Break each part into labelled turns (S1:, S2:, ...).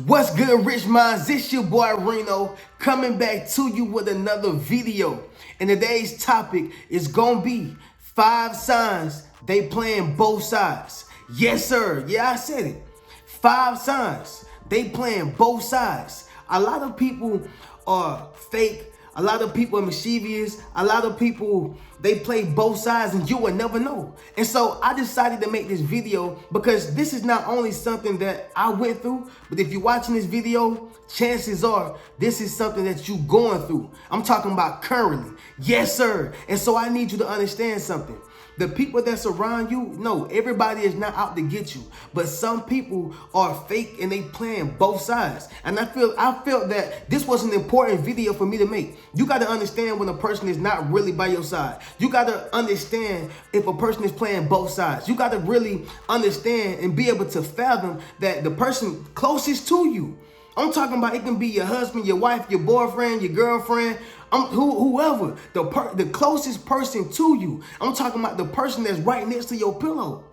S1: What's good, Rich Minds? It's your boy Reno coming back to you with another video. And today's topic is gonna be 5 signs they playing both sides. Yes, sir. Yeah, I said it. 5 signs they playing both sides. A lot of people are fake. A lot of people are mischievous. A lot of people, they play both sides and you will never know. And so I decided to make this video because this is not only something that I went through, but if you're watching this video, chances are this is something that you're going through. I'm talking about currently. Yes, sir. And so I need you to understand something. The people that surround you, no, everybody is not out to get you. But some people are fake and they playing both sides. And I felt that this was an important video for me to make. You got to understand when a person is not really by your side. You got to understand if a person is playing both sides. You got to really understand and be able to fathom that the person closest to you, I'm talking about, it can be your husband, your wife, your boyfriend, your girlfriend, whoever, the closest person to you. I'm talking about the person that's right next to your pillow.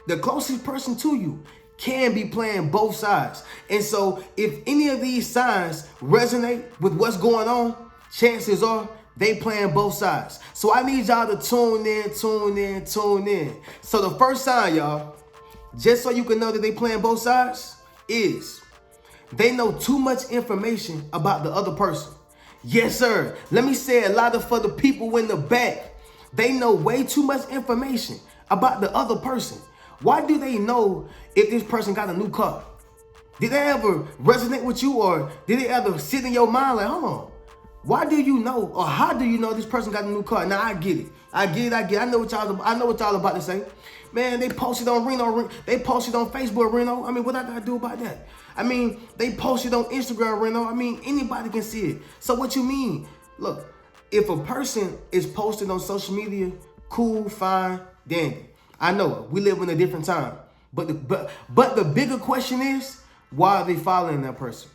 S1: The closest person to you can be playing both sides. And so if any of these signs resonate with what's going on, chances are they playing both sides. So I need y'all to tune in. So the first sign, y'all, just so you can know that they playing both sides, is they know too much information about the other person. Yes, sir. Let me say it louder for the people in the back. They know way too much information about the other person. Why do they know if this person got a new car? Did they ever resonate with you, or did it ever sit in your mind like, hold on, why do you know, or how do you know this person got a new car? Now I get it. I know what y'all about to say. Man, they posted on Reno. They posted on Facebook, Reno. I mean, what I gotta do about that? I mean, they posted on Instagram, Reno. I mean, anybody can see it. So what you mean? Look, if a person is posted on social media, cool, fine, dandy. I know we live in a different time. But the bigger question is, why are they following that person?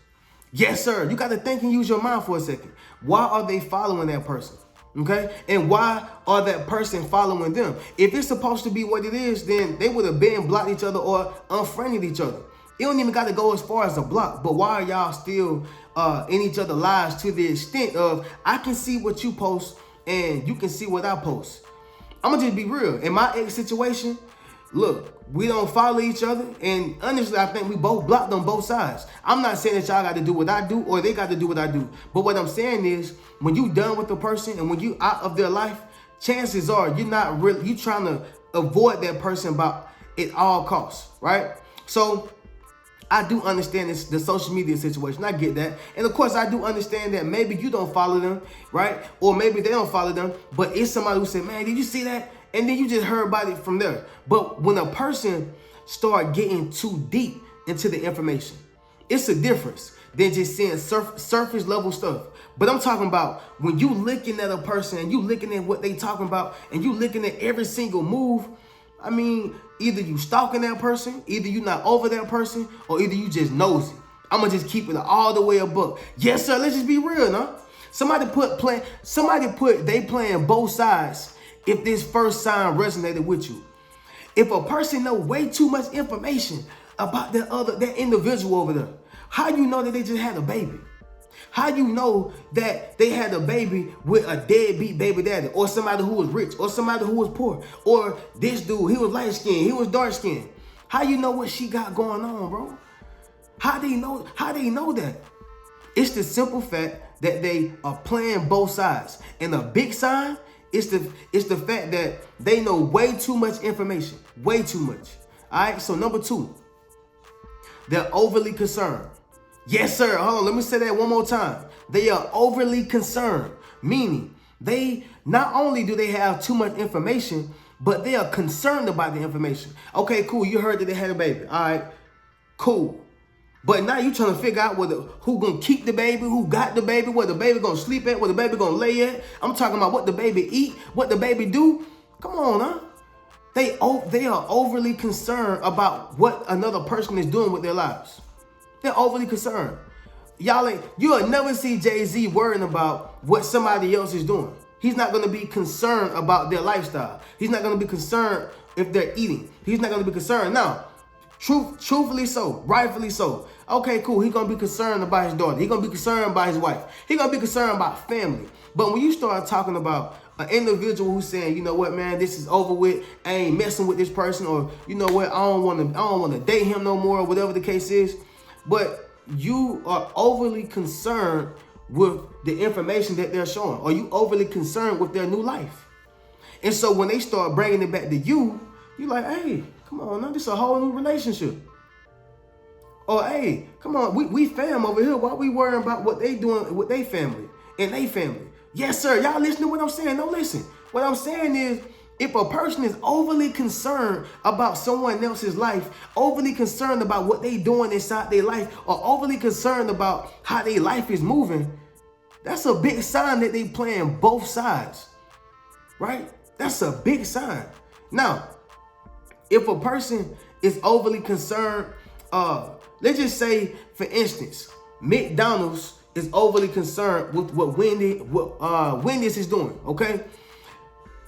S1: Yes, sir. You got to think and use your mind for a second. Why are they following that person? Okay? And why are that person following them? If it's supposed to be what it is, then they would have been blocked each other or unfriended each other. It don't even got to go as far as a block. But why are y'all still in each other's lives to the extent of, I can see what you post and you can see what I post? I'm going to just be real. In my ex situation, look, we don't follow each other. And honestly, I think we both blocked on both sides. I'm not saying that y'all got to do what I do or they got to do what I do. But what I'm saying is, when you done with the person and when you out of their life, chances are you trying to avoid that person about at all costs, right? So I do understand the social media situation. I get that. And of course, I do understand that maybe you don't follow them, right? Or maybe they don't follow them. But it's somebody who said, man, did you see that? And then you just heard about it from there. But when a person start getting too deep into the information, it's a difference than just seeing surface level stuff. But I'm talking about when you looking at a person and you looking at what they talking about and you looking at every single move. I mean, either you stalking that person, either you not over that person, or either you just nosy. I'm gonna just keep it all the way above. Yes, sir. Let's just be real, huh? Somebody put they playing both sides. If this first sign resonated with you, if a person know way too much information about that individual over there, how you know that they just had a baby? How you know that they had a baby with a deadbeat baby daddy, or somebody who was rich, or somebody who was poor, or this dude, he was light skinned, he was dark skinned? How you know what she got going on, bro? How they know that? It's the simple fact that they are playing both sides. And a big sign is the fact that they know way too much information. Way too much. All right, so number 2, they're overly concerned. Yes, sir. Hold on. Let me say that one more time. They are overly concerned, meaning they not only do they have too much information, but they are concerned about the information. Okay, cool. You heard that they had a baby. All right, cool. But now you trying to figure out who gonna keep the baby, who got the baby, where the baby gonna sleep at, where the baby gonna lay at. I'm talking about what the baby eat, what the baby do. Come on, huh? They are overly concerned about what another person is doing with their lives. They're overly concerned. You'll never see Jay-Z worrying about what somebody else is doing. He's not going to be concerned about their lifestyle. He's not going to be concerned if they're eating. He's not going to be concerned. Now, Truthfully so, rightfully so. Okay, cool. He gonna be concerned about his daughter. He gonna be concerned about his wife. He gonna be concerned about family. But when you start talking about an individual who's saying, you know what, man, this is over with. I ain't messing with this person, or you know what, I don't want to date him no more, or whatever the case is. But you are overly concerned with the information that they're showing, or you overly concerned with their new life. And so when they start bringing it back to you, you're like, hey, come on, now this is a whole new relationship. Or hey, come on, we fam over here. Why we worrying about what they doing with their family and they family? Yes, sir. Y'all listen to what I'm saying? No, listen. What I'm saying is, if a person is overly concerned about someone else's life, overly concerned about what they doing inside their life, or overly concerned about how their life is moving, that's a big sign that they playing both sides, right? That's a big sign. Now, if a person is overly concerned, let's just say, for instance, McDonald's is overly concerned with what Wendy's is doing, okay?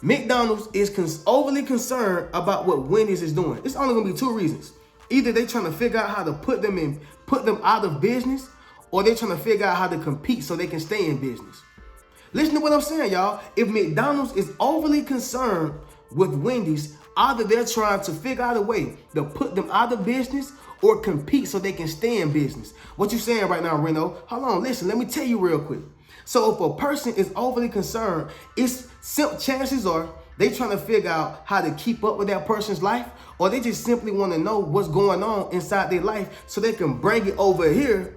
S1: McDonald's is overly concerned about what Wendy's is doing. It's only gonna be two reasons. Either they trying to figure out how to put them out of business, or they're trying to figure out how to compete so they can stay in business. Listen to what I'm saying, y'all. If McDonald's is overly concerned with Wendy's, either they're trying to figure out a way to put them out of business or compete so they can stay in business. What you saying right now, Reno? Hold on, listen, let me tell you real quick. So if a person is overly concerned, chances are they trying to figure out how to keep up with that person's life, or they just simply want to know what's going on inside their life so they can bring it over here.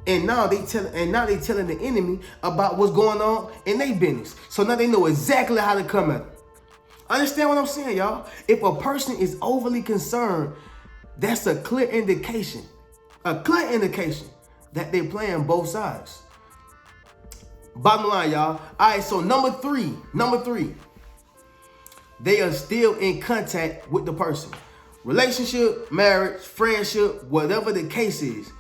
S1: And now they telling the enemy about what's going on in their business. So now they know exactly how to come at them. Understand what I'm saying, y'all? If a person is overly concerned, that's a clear indication that they're playing both sides. Bottom line, y'all. All right, so number three, they are still in contact with the person. Relationship, marriage, friendship, whatever the case is.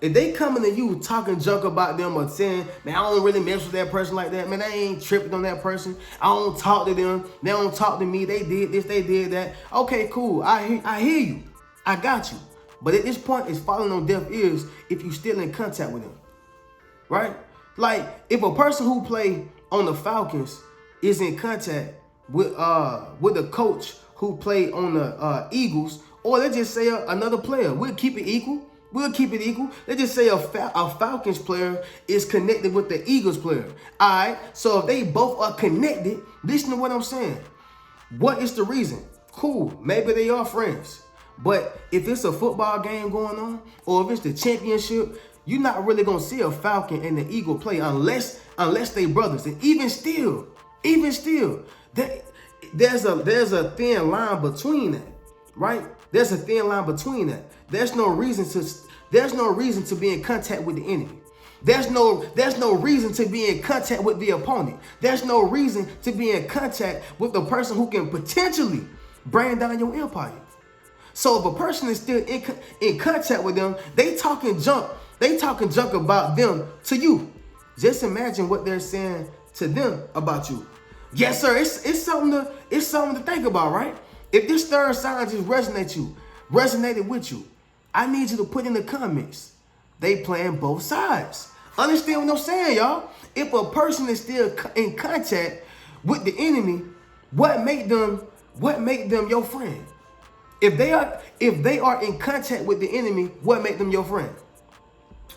S1: If they coming to you talking junk about them or saying, man, I don't really mess with that person like that. Man, I ain't tripping on that person. I don't talk to them. They don't talk to me. They did this, they did that. Okay, cool. I hear you. I got you. But at this point, it's falling on deaf ears if you still in contact with them. Right? Like, if a person who play on the Falcons is in contact with a coach who played on the Eagles, or let's just say another player, we'll keep it equal. Let's just say a Falcons player is connected with the Eagles player. All right. So if they both are connected, listen to what I'm saying. What is the reason? Cool. Maybe they are friends. But if it's a football game going on, or if it's the championship, you're not really gonna see a Falcon and the Eagle play unless they brothers. And even still, there's a thin line between that, right? There's a thin line between that. There's no reason to be in contact with the enemy. There's no reason to be in contact with the opponent. There's no reason to be in contact with the person who can potentially bring down your empire. So if a person is still in contact with them, they talking junk about them to you. Just imagine what they're saying to them about you. Yes, sir. It's something to think about, right? If this third sign just resonated with you, I need you to put in the comments. They playing both sides. Understand what I'm saying, y'all? If a person is still in contact with the enemy, what make them your friend? If they are in contact with the enemy, what make them your friend?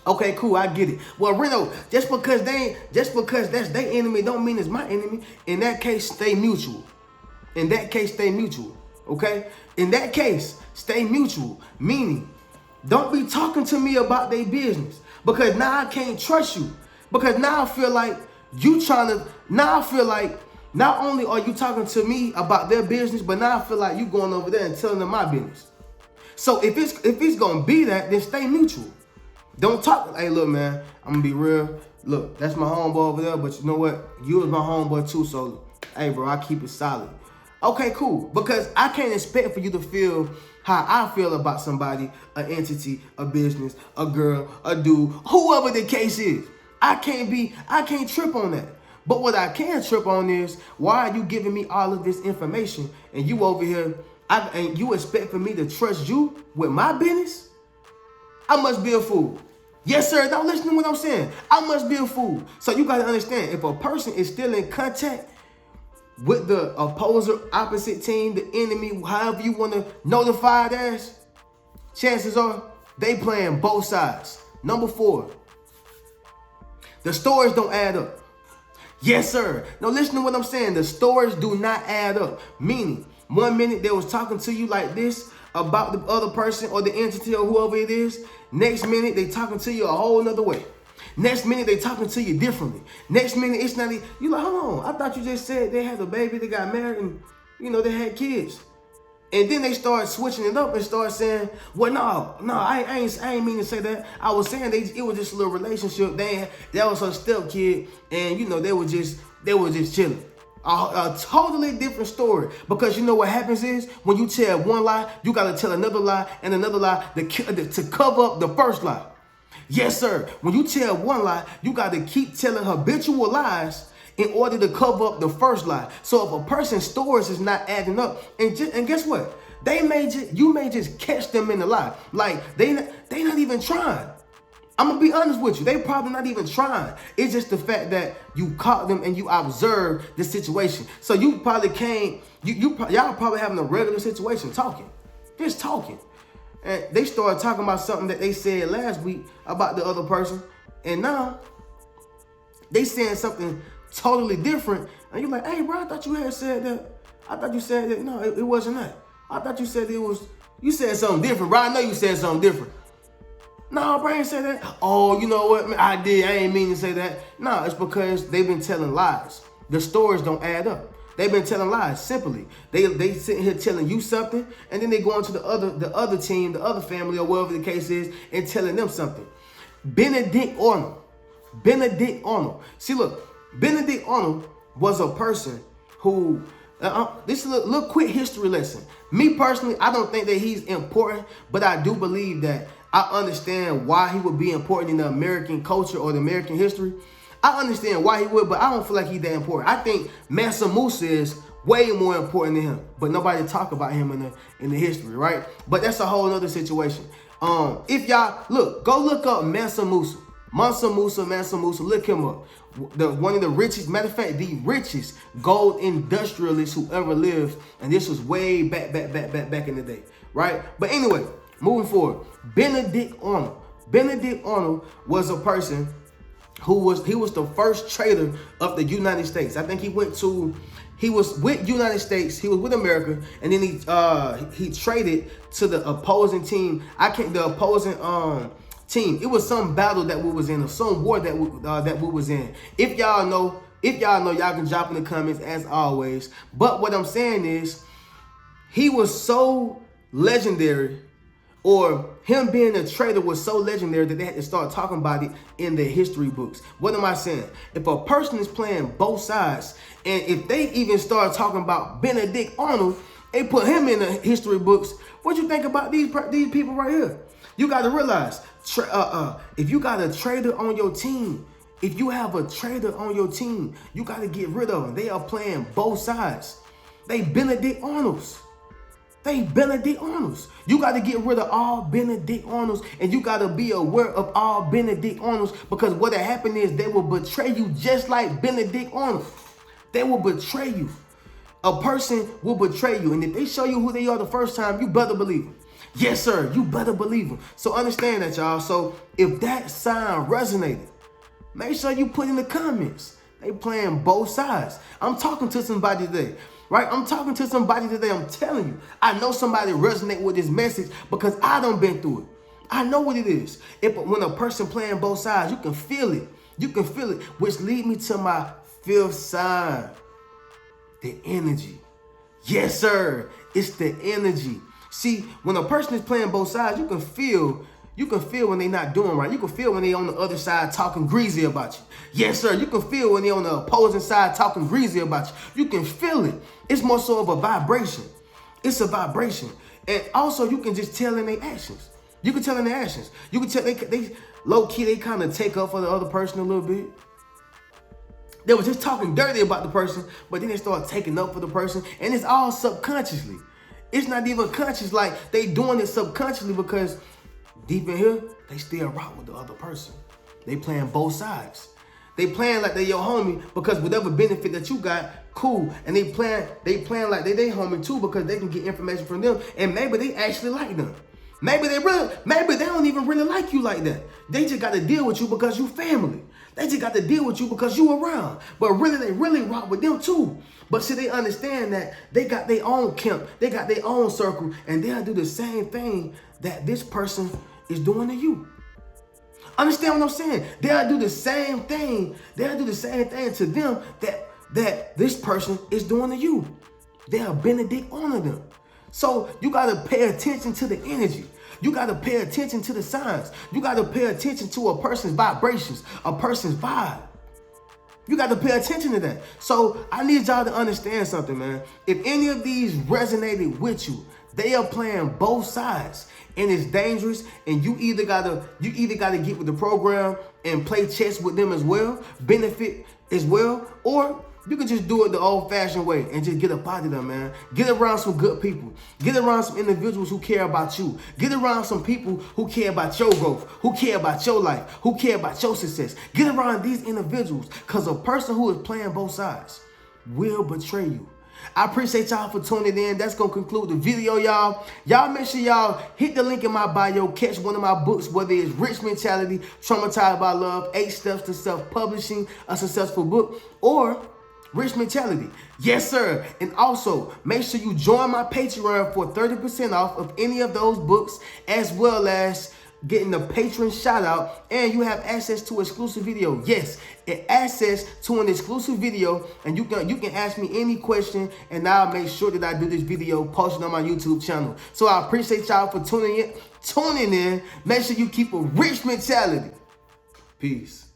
S1: Okay, cool, I get it. Well, Reno, just because that's their enemy don't mean it's my enemy. In that case, stay mutual. Okay? In that case, stay mutual. Meaning, don't be talking to me about their business, because now I can't trust you. Because now I feel like not only are you talking to me about their business, but now I feel like you going over there and telling them my business. So if it's gonna be that, then stay mutual. Don't talk. Hey, look, man, I'm gonna be real. Look, that's my homeboy over there, but you know what? You was my homeboy too, so hey, bro, I keep it solid. Okay, cool. Because I can't expect for you to feel how I feel about somebody, an entity, a business, a girl, a dude, whoever the case is. I can't trip on that. But what I can trip on is, why are you giving me all of this information and you over here And you expect for me to trust you with my business? I must be a fool. Yes, sir. Don't listen to what I'm saying. I must be a fool. So you got to understand, if a person is still in contact with the opposer, opposite team, the enemy, however you want to notify it as, chances are they playing both sides. Number 4, the stories don't add up. Yes, sir. Now listen to what I'm saying. The stories do not add up. Meaning, one minute they was talking to you like this about the other person or the entity or whoever it is. Next minute they talking to you a whole nother way. Next minute they talking to you differently. Next minute it's not. You like, hold on. I thought you just said they had a baby, they got married, and they had kids. And then they start switching it up and start saying, well, no, I ain't mean to say that. I was saying it was just a little relationship. That was her step kid, and they were just chilling. A totally different story. Because you know what happens is when you tell one lie, you gotta tell another lie and another lie to cover up the first lie. Yes, sir. When you tell one lie, you gotta keep telling habitual lies in order to cover up the first lie. So if a person's stories is not adding up, and guess what? You may just catch them in the lie. Like they not even trying. I'm gonna be honest with you. They probably not even trying. It's just the fact that you caught them and you observed the situation. So you probably y'all probably having a regular situation, just talking. And they started talking about something that they said last week about the other person, and now they saying something totally different. And you're like, hey, bro, I thought you had said that. I thought you said that. No, it wasn't that. I thought you said you said something different, bro. I know you said something different. No, bro, I ain't said that. Oh, you know what? I did. I ain't mean to say that. No, it's because they've been telling lies. The stories don't add up. They've been telling lies, simply. They sitting here telling you something, and then they go into the other team, the other family, or whatever the case is, and telling them something. Benedict Arnold. See, look, Benedict Arnold was a person who, this is a little quick history lesson. Me personally, I don't think that he's important, but I do believe that I understand why he would be important in the American culture or the American history. I understand why he would, but I don't feel like he's that important. I think Mansa Musa is way more important than him, but nobody talk about him in the history, right? But that's a whole other situation. If y'all go look up Mansa Musa, look him up. One of the richest, matter of fact, the richest gold industrialist who ever lived, and this was way back in the day, right? But anyway, moving forward, Benedict Arnold. Benedict Arnold was a person who was the first trader of the United States. I think he was with United States, he was with America, and then he traded to the opposing team. The opposing team. It was some battle that we was in, or some war that we was in. If y'all know, y'all can drop in the comments as always. But what I'm saying is, he was so legendary, or him being a trader was so legendary that they had to start talking about it in their history books. What am I saying? If a person is playing both sides, and if they even start talking about Benedict Arnold, they put him in the history books, what you think about these people right here? You got to realize, if you got a trader on your team, if you have a trader on your team, you got to get rid of them. They are playing both sides. They Benedict Arnolds. You got to get rid of all Benedict Arnolds, and you got to be aware of all Benedict Arnolds, because what happened is they will betray you just like Benedict Arnold. They will betray you. A person will betray you, and if they show you who they are the first time, you better believe them. Yes, sir, you better believe them. So understand that, y'all. So if that sign resonated, make sure you put in the comments. They playing both sides. I'm talking to somebody today. Right? I'm talking to somebody today. I'm telling you, I know somebody resonate with this message because I done been through it. I know what it is. When a person playing both sides, you can feel it. Which lead me to my 5th sign. The energy. Yes, sir. It's the energy. See, when a person is playing both sides, you can feel when they're not doing right. You can feel when they're on the other side talking greasy about you. Yes, sir. You can feel when they're on the opposing side talking greasy about you. You can feel it. It's more so of a vibration. It's a vibration. And also, you can just tell in their actions. You can tell they low-key, they kind of take up for the other person a little bit. They were just talking dirty about the person, but then they start taking up for the person. And it's all subconsciously. It's not even conscious. Like, they doing it subconsciously because deep in here, they still rock with the other person. They playing both sides. They playing like they your homie because whatever benefit that you got, cool. And they playing like they homie too because they can get information from them. And maybe they actually like them. Maybe they don't even really like you like that. They just got to deal with you because you family. They just got to deal with you because you around. But really, they really rock with them too. But see, they understand that they got their own camp. They got their own circle. And they'll do the same thing that this person is doing to you. Understand what I'm saying? They'll do the same thing. They'll do the same thing to them that this person is doing to you. They'll benedict honor them. So you got to pay attention to the energy. You got to pay attention to the signs. You got to pay attention to a person's vibrations, a person's vibe. You got to pay attention to that. So I need y'all to understand something, man. If any of these resonated with you, they are playing both sides, and it's dangerous. And you either gotta get with the program and play chess with them as well, benefit as well, or you can just do it the old-fashioned way and just get up out of them, man. Get around some good people. Get around some individuals who care about you. Get around some people who care about your growth, who care about your life, who care about your success. Get around these individuals, because a person who is playing both sides will betray you. I appreciate y'all for tuning in. That's going to conclude the video, y'all. Y'all make sure y'all hit the link in my bio. Catch one of my books, whether it's Rich Mentality, Traumatized by Love, 8 Steps to Self-Publishing a Successful Book, or Rich Mentality. Yes, sir. And also, make sure you join my Patreon for 30% off of any of those books, as well as getting the patron shout out, and you have access to exclusive video. Yes, access to an exclusive video, and you can ask me any question, and I'll make sure that I do this video posted on my YouTube channel. So I appreciate y'all for tuning in. Make sure you keep a rich mentality. Peace.